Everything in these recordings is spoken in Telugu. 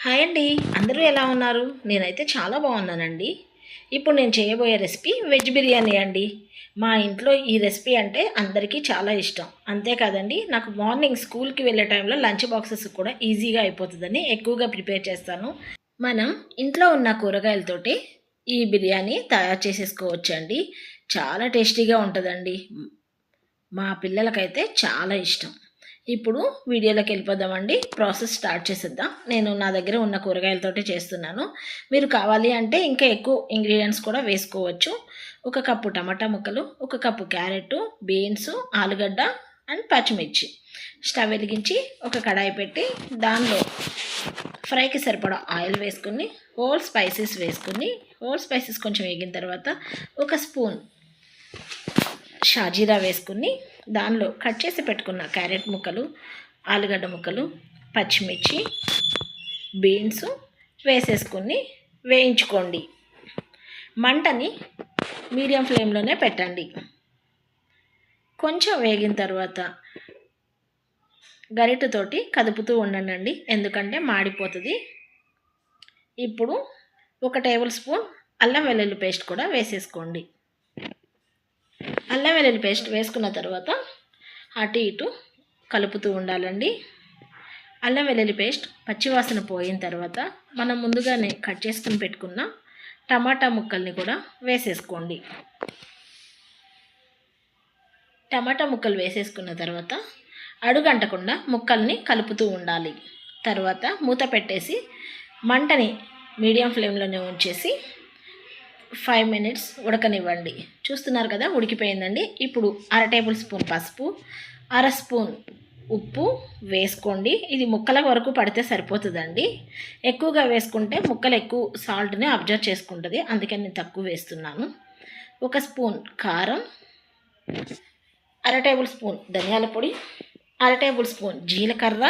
హాయ్ అండి. అందరూ ఎలా ఉన్నారు? నేనైతే చాలా బాగున్నానండి. ఇప్పుడు నేను చేయబోయే రెసిపీ వెజ్ బిర్యానీ అండి. మా ఇంట్లో ఈ రెసిపీ అంటే అందరికీ చాలా ఇష్టం. అంతే కాదండి, నాకు మార్నింగ్ స్కూల్కి వెళ్ళే టైంలో లంచ్ బాక్సెస్ కూడా ఈజీగా అయిపోతుందని ఎక్కువగా ప్రిపేర్ చేస్తాను. మనం ఇంట్లో ఉన్న కూరగాయలతోటి ఈ బిర్యానీ తయారు చేసేసుకోవచ్చండి. చాలా టేస్టీగా ఉంటుందండి. మా పిల్లలకైతే చాలా ఇష్టం. ఇప్పుడు వీడియోలోకి వెళ్ళిపోదామండి. ప్రాసెస్ స్టార్ట్ చేసేద్దాం. నేను నా దగ్గర ఉన్న కూరగాయలతోటి చేస్తున్నాను. మీరు కావాలి అంటే ఇంకా ఎక్కువ ఇంగ్రీడియంట్స్ కూడా వేసుకోవచ్చు. 1 కప్పు టమాటా ముక్కలు, 1 కప్పు క్యారెట్, బీన్స్, ఆలుగడ్డ అండ్ పచ్చిమిర్చి. స్టవ్ వెలిగించి ఒక కడాయి పెట్టి దానిలో ఫ్రైకి సరిపడా ఆయిల్ వేసుకుని హోల్ స్పైసెస్ వేసుకుని హోల్ స్పైసెస్ కొంచెం వేగిన తర్వాత 1 స్పూన్ షాజీరా వేసుకుని దానిలో కట్ చేసి పెట్టుకున్న క్యారెట్ ముక్కలు, ఆలుగడ్డ ముక్కలు, పచ్చిమిర్చి, బీన్స్ వేసేసుకుని వేయించుకోండి. మంటని మీడియం ఫ్లేమ్లోనే పెట్టండి. కొంచెం వేగిన తర్వాత గరిటెతోటి కదుపుతూ ఉండండి, ఎందుకంటే మాడిపోతుంది. ఇప్పుడు 1 టేబుల్ స్పూన్ అల్లం వెల్లుల్లి పేస్ట్ కూడా వేసేసుకోండి. అల్లం వెల్లుల్లి పేస్ట్ వేసుకున్న తర్వాత అటు ఇటు కలుపుతూ ఉండాలండి. అల్లం వెల్లుల్లి పేస్ట్ పచ్చివాసన పోయిన తర్వాత మనం ముందుగానే కట్ చేసుకుని పెట్టుకున్న టమాటా ముక్కల్ని కూడా వేసేసుకోండి. టమాటా ముక్కలు వేసేసుకున్న తర్వాత అడుగంటకుండా ముక్కల్ని కలుపుతూ ఉండాలి. తర్వాత మూత పెట్టేసి మంటని మీడియం ఫ్లేమ్లోనే ఉంచేసి 5 మినిట్స్ ఉడకనివ్వండి. చూస్తున్నారు కదా, ఉడికిపోయిందండి. ఇప్పుడు 1/2 టేబుల్ స్పూన్ పసుపు, 1/2 స్పూన్ ఉప్పు వేసుకోండి. ఇది ముక్కల వరకు పడితే సరిపోతుందండి. ఎక్కువగా వేసుకుంటే ముక్కలు ఎక్కువ సాల్ట్ని అబ్జర్వ్ చేసుకుంటుంది, అందుకని నేను తక్కువ వేస్తున్నాను. 1 స్పూన్ కారం, 1/2 టేబుల్ స్పూన్ ధనియాల పొడి, 1/2 టేబుల్ స్పూన్ జీలకర్ర,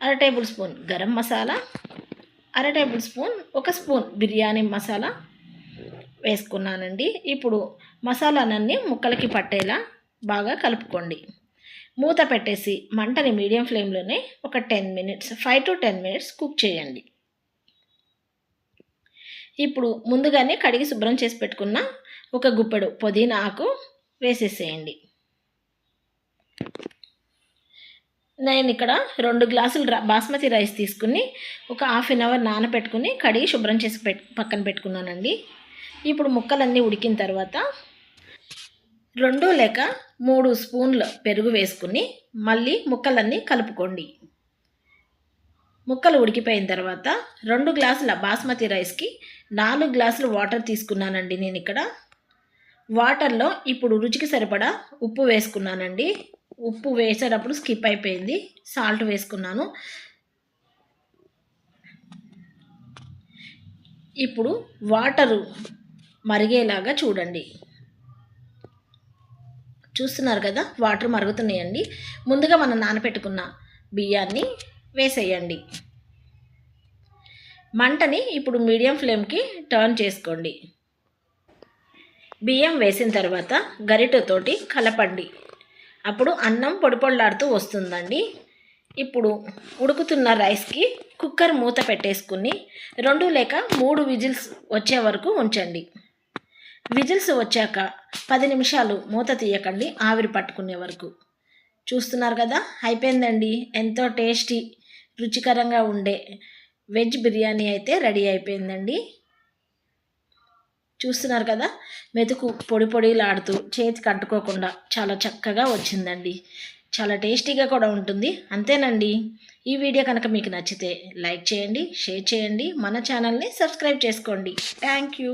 1/2 table spoon garam masala, 1/2 table spoon 1 spoon biryani masala వేసుకున్నానండి. ఇప్పుడు మసాలాలన్నీ ముక్కలకి పట్టేలా బాగా కలుపుకోండి. మూత పెట్టేసి మంటని మీడియం ఫ్లేమ్లోనే ఒక 10 మినిట్స్ 5 to 10 మినిట్స్ కుక్ చేయండి. ఇప్పుడు ముందుగానే కడిగి శుభ్రం చేసి పెట్టుకున్న 1 గుప్పెడు పుదీనా ఆకు వేసేసేయండి. నేను ఇక్కడ 2 గ్లాసులు బాస్మతి రైస్ తీసుకుని ఒక హాఫ్ అన్ అవర్ నానబెట్టుకుని కడిగి శుభ్రం చేసి పక్కన పెట్టుకున్నానండి. ఇప్పుడు ముక్కలన్నీ ఉడికిన తర్వాత 2 లేక 3 స్పూన్ల పెరుగు వేసుకుని మళ్ళీ ముక్కలన్నీ కలుపుకోండి. ముక్కలు ఉడికిపోయిన తర్వాత 2 గ్లాసుల బాస్మతి రైస్కి 4 గ్లాసులు వాటర్ తీసుకున్నానండి. నేను ఇక్కడ వాటర్లో ఇప్పుడు రుచికి సరిపడా ఉప్పు వేసుకున్నానండి. ఉప్పు వేసేటప్పుడు స్కిప్ అయిపోయింది, సాల్ట్ వేసుకున్నాను. ఇప్పుడు వాటరు మరిగేలాగా చూడండి. చూస్తున్నారు కదా, వాటర్ మరుగుతున్నాయండి. ముందుగా మనం నానబెట్టుకున్న బియ్యాన్ని వేసేయండి. మంటని ఇప్పుడు మీడియం ఫ్లేమ్కి టర్న్ చేసుకోండి. బియ్యం వేసిన తర్వాత గరిటెతోటి కలపండి. అప్పుడు అన్నం పొడి పొడిలాడుతూ వస్తుందండి. ఇప్పుడు ఉడుకుతున్న రైస్కి కుక్కర్ మూత పెట్టేసుకుని 2 లేక 3 విజిల్స్ వచ్చే వరకు ఉంచండి. విజిల్స్ వచ్చాక 10 నిమిషాలు మూత తీయకండి, ఆవిరి పట్టుకునే వరకు. చూస్తున్నారు కదా, అయిపోయిందండి. ఎంతో టేస్టీ రుచికరంగా ఉండే వెజ్ బిర్యానీ అయితే రెడీ అయిపోయిందండి. చూస్తున్నారు కదా, మెతుకు పొడి పొడిలాడుతూ చేతికి అంటుకోకుండా చాలా చక్కగా వచ్చిందండి. చాలా టేస్టీగా కూడా ఉంటుంది. అంతేనండి. ఈ వీడియో కనుక మీకు నచ్చితే లైక్ చేయండి, షేర్ చేయండి, మన ఛానల్ని సబ్స్క్రైబ్ చేసుకోండి. Thank you.